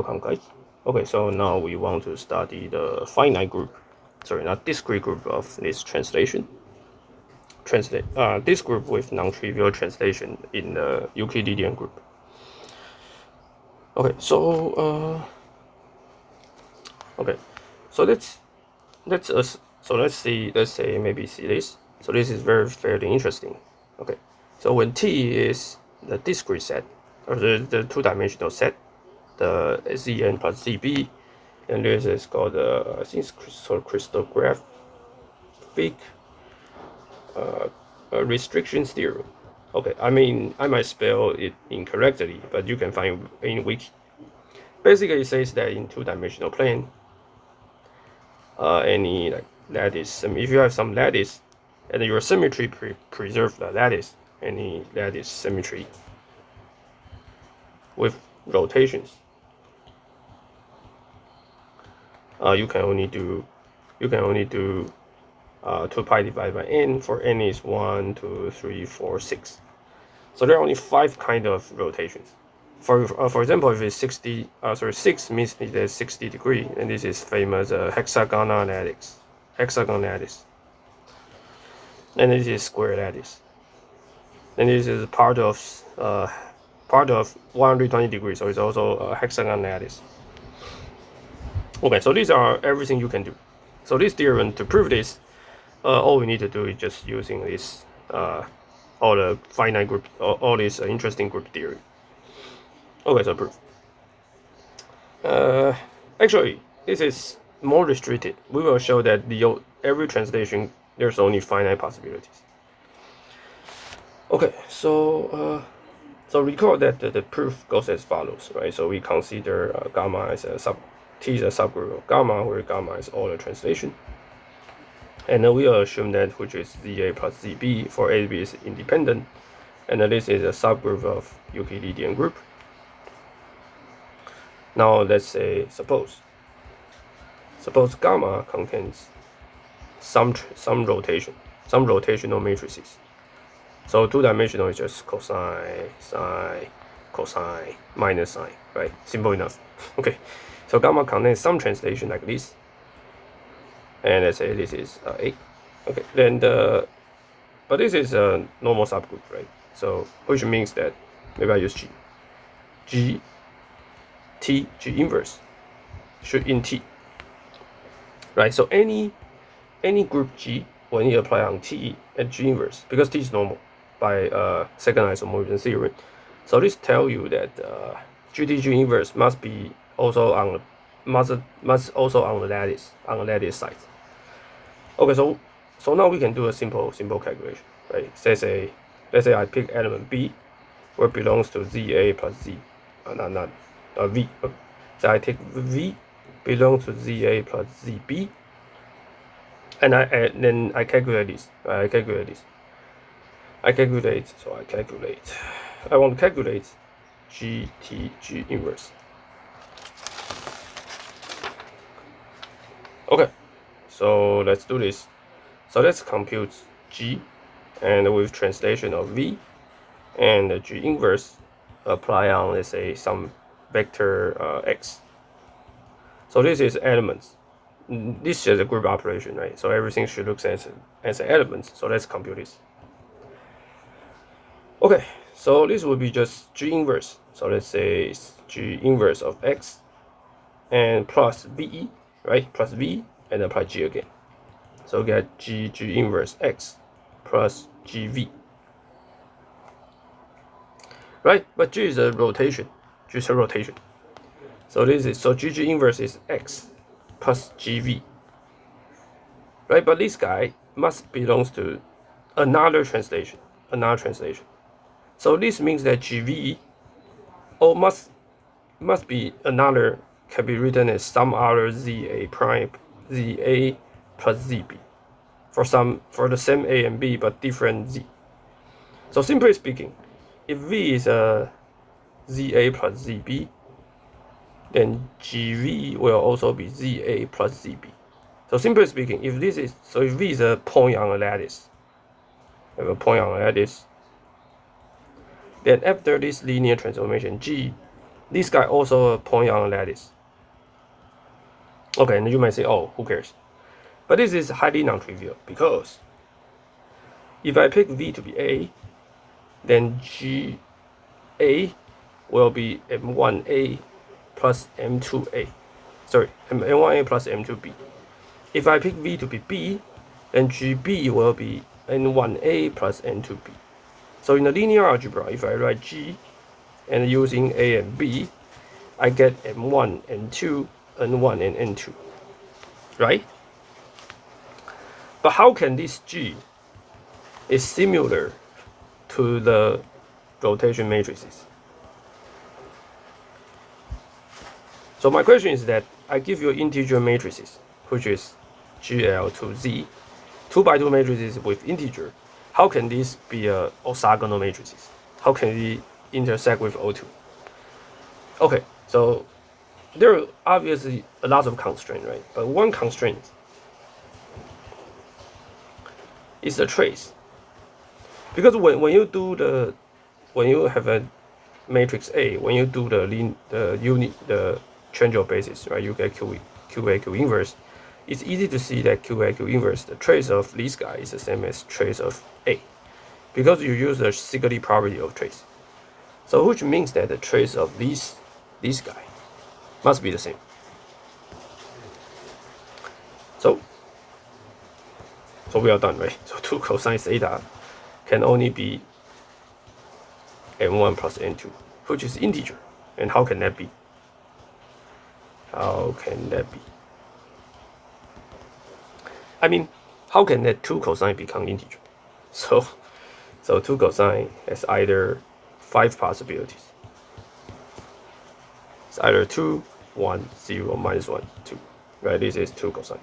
welcome guys. Okay, so now we want to study the finite group, sorry, not discrete group of this translation. This group with non-trivial translation in the Euclidean group. Okay, so let's say maybe see this. So this is fairly interesting. Okay, so when T is the discrete set, or the two-dimensional set, the Zn plus Zb, and this is called I think it's called crystallographic restriction theorem. Okay, I mean I might spell it incorrectly, but you can find it in wiki. Basically, it says that in two-dimensional plane, any like lattice, if you have some lattice, and your symmetry preserve the lattice, any lattice symmetry with rotations. You can only do 2 pi divided by n for n is 1, 2, 3, 4, 6. So there are only 5 kind of rotations. For example, if it's 6 means it is 60 degree, and this is famous hexagonal lattice, and this is square lattice, and this is part of 120 degrees, so it's also a hexagon lattice. Okay, so these are everything you can do. So this theorem, to prove this, all we need to do is just using this all the finite group, all this interesting group theory. Okay, so proof. Actually, this is more restricted. We will show that every translation there's only finite possibilities. Okay, so recall that the proof goes as follows, right? So we consider gamma as a T is a subgroup of gamma, where gamma is all the translation. And then we assume that which is ZA plus ZB for AB is independent. And this is a subgroup of Euclidean group. Now let's say suppose gamma contains some rotational matrices. So two-dimensional is just cosine, sine, cosine, minus sine, right? Simple enough. Okay. So gamma contains some translation like this, and let's say this is A. Okay, then but this is a normal subgroup, right? So which means that maybe I use G inverse should in T, right? So any group G when you apply on T and G inverse, because T is normal by second isomorphism theorem. So this tell you that GTG inverse must also on the lattice side. Okay, so now we can do a simple calculation, right? Let's say I pick element B, where it belongs to ZA plus Z, not V. So I take V belongs to ZA plus ZB, and then I calculate this. Right? I want to calculate GTG inverse. Okay, so let's do this. So let's compute G, and with translation of V, and the G inverse apply on, let's say, some vector X. So this is elements. This is a group operation, right? So everything should look as elements. So let's compute this. Okay, so this will be just G inverse. So let's say it's G inverse of X, and plus VE, right? Plus V, and apply G again. So we get G inverse X plus GV. Right? But G is a rotation. So GG inverse is X plus GV. Right? But this guy must belongs to another translation. So this means that GV must be another, can be written as some other ZA plus ZB for the same A and B but different Z. So simply speaking, if V is a ZA plus ZB, then GV will also be ZA plus ZB. So simply speaking, if V is a point on a lattice, then after this linear transformation G, this guy also a point on a lattice. Okay, and you may say, oh, who cares? But this is highly non-trivial because if I pick V to be A, then GA will be M1A plus M2A. Sorry, M1A plus M2B. If I pick V to be B, then GB will be N1A plus N2B. So in the linear algebra, if I write G and using A and B, I get M1, N2, N1, and N2, right? But how can this G is similar to the rotation matrices? So my question is that I give you integer matrices, which is GL to Z, 2x2 matrices with integer. How can this be a orthogonal matrices? How can it intersect with O2? Okay, so there are obviously a lot of constraints, right? But one constraint is the trace. Because when you have a matrix A, when you do the changeable basis, right? You get QA inverse. It's easy to see that QA inverse, the trace of this guy is the same as trace of A, because you use the Sigley property of trace. So which means that the trace of this guy must be the same. So we are done, right? So 2 cosine theta can only be n1 plus n2, which is integer. And how can that be? How can that be? I mean, how can that 2 cosine become integer? So 2 cosine has either 5 possibilities. It's either 2, 1, 0, minus 1, 2. Right? This is 2 cosine.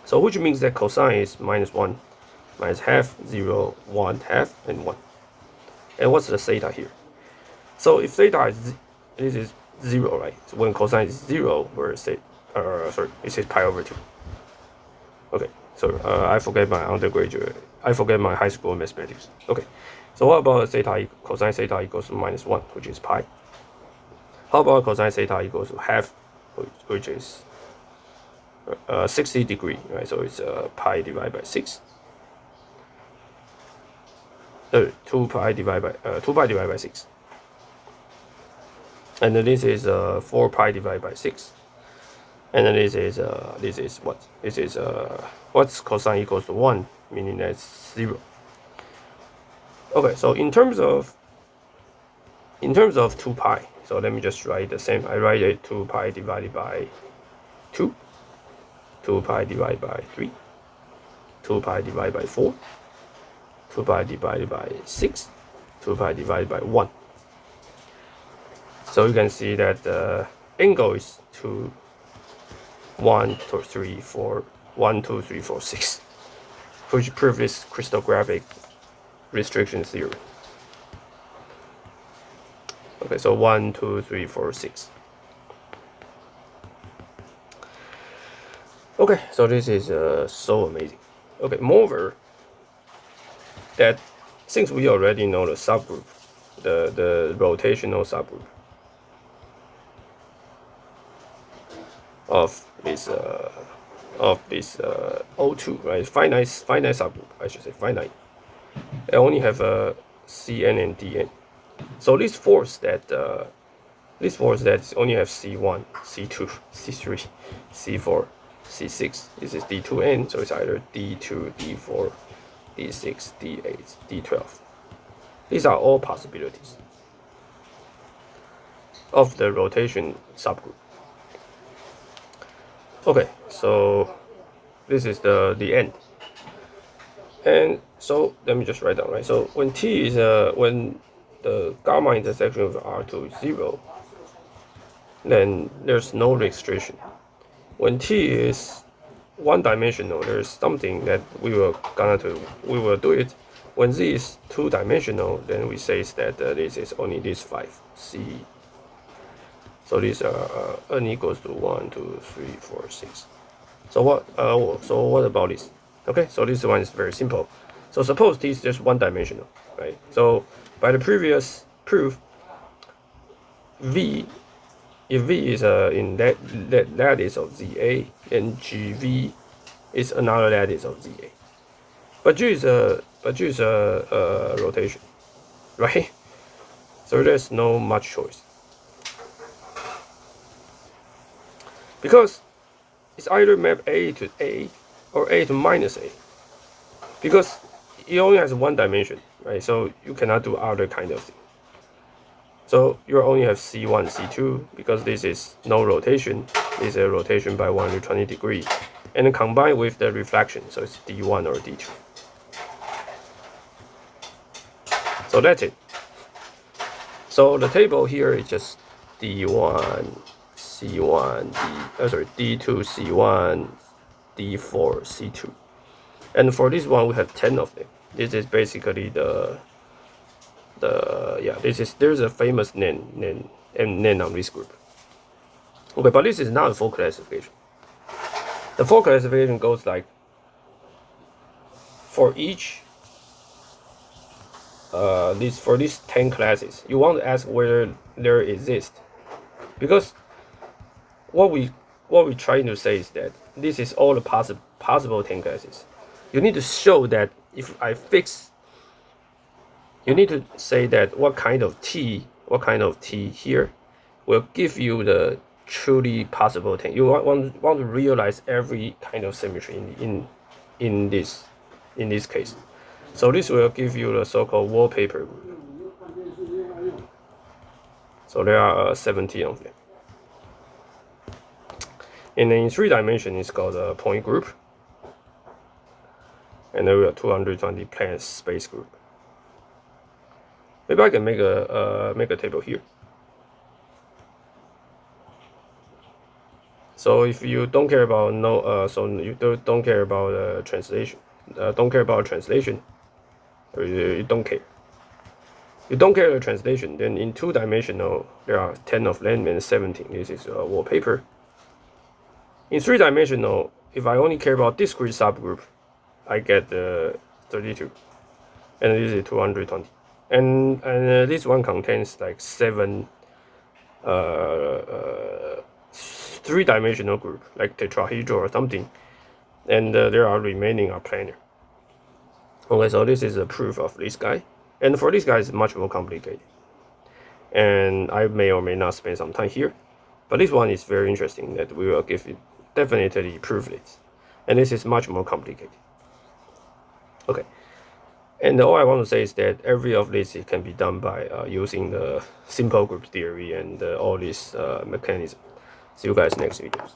So which means that cosine is minus 1, minus half, 0, 1, half, and 1. And what's the theta here? So if theta is, this is 0, right? So when cosine is 0, where is it? It says pi over 2. Okay, so I forget my undergraduate. I forget my high school mathematics. Okay, so what about theta? Cosine theta equals to minus 1, which is pi. How about cosine theta equals to half, which is 60 degrees, right? So it's pi divided by 6. 2 pi divided by 6. And then this is 4 pi divided by 6. And then this is what? This is what's cosine equals to 1, meaning that's 0. Okay, so in terms of 2 pi, so let me just write the same. I write it 2 pi divided by 2, 2 pi divided by 3, 2 pi divided by 4, 2 pi divided by 6, 2 pi divided by 1. So you can see that the angle is 2, 1, 2, 3, 4, 1, 2, 3, 4, 6, which proves this crystallographic restriction theory. Okay, so 1, 2, 3, 4, 6. Okay, so this is so amazing. Okay, moreover, that since we already know the subgroup, the rotational subgroup of this O2, right? Finite subgroup, I should say finite. It only have a Cn and Dn. So this force that only have C1, C2, C3, C4, C6. This is D2n, so it's either D2, D4, D6, D8, D12. These are all possibilities of the rotation subgroup. Okay, so this is the end. And so let me just write down, right? So when T is when the gamma intersection of R2 is 0, then there's no restriction. When T is one-dimensional, there's something that we will do it. When Z is two-dimensional, then we say that this is only this 5 C. So these are n equals to 1, 2, 3, 4, 6. So what about this? Okay, so this one is very simple. So suppose T is just one-dimensional, right? So by the previous proof, V, if V is in that lattice of ZA, then GV is another lattice of ZA. But G is a rotation, right? So there's no much choice because it's either map A to A or A to minus A, because it only has one dimension, right? So you cannot do other kind of thing. So you only have C1, C2 because this is no rotation. This is a rotation by 120 degrees, and then combined with the reflection, so it's D1 or D2. So that's it. So the table here is just D1, C1, D2, C1, D4, C2. And for this one, we have 10 of them. This is basically there's a famous name on this group. Okay, but this is not a full classification. The full classification goes like, for each for these 10 classes, you want to ask whether there exist, because what we're trying to say is that this is all the possible 10 classes. You need to show that if I fix, you need to say that what kind of T here will give you the truly possible 10. You want to realize every kind of symmetry in this case. So this will give you the so-called wallpaper group. So there are 17 of them. And then in 3 dimensions, it's called a point group. And then we have 220 plane space group. Maybe I can make a table here. So if you don't care about don't care about translation, or you don't care. You don't care the translation, then in 2-dimensional, there are 10 of them and 17. This is wallpaper. In 3-dimensional, if I only care about discrete subgroup, I get 32. And this is 220. And this one contains like 7 3-dimensional group, like tetrahedral or something. And there are remaining are planar. Okay, so this is a proof of this guy. And for this guy, it's much more complicated. And I may or may not spend some time here. But this one is very interesting that we will give it definitely prove it. And this is much more complicated. Okay. And all I want to say is that every of this can be done by using the simple group theory and all this mechanism. See you guys next videos.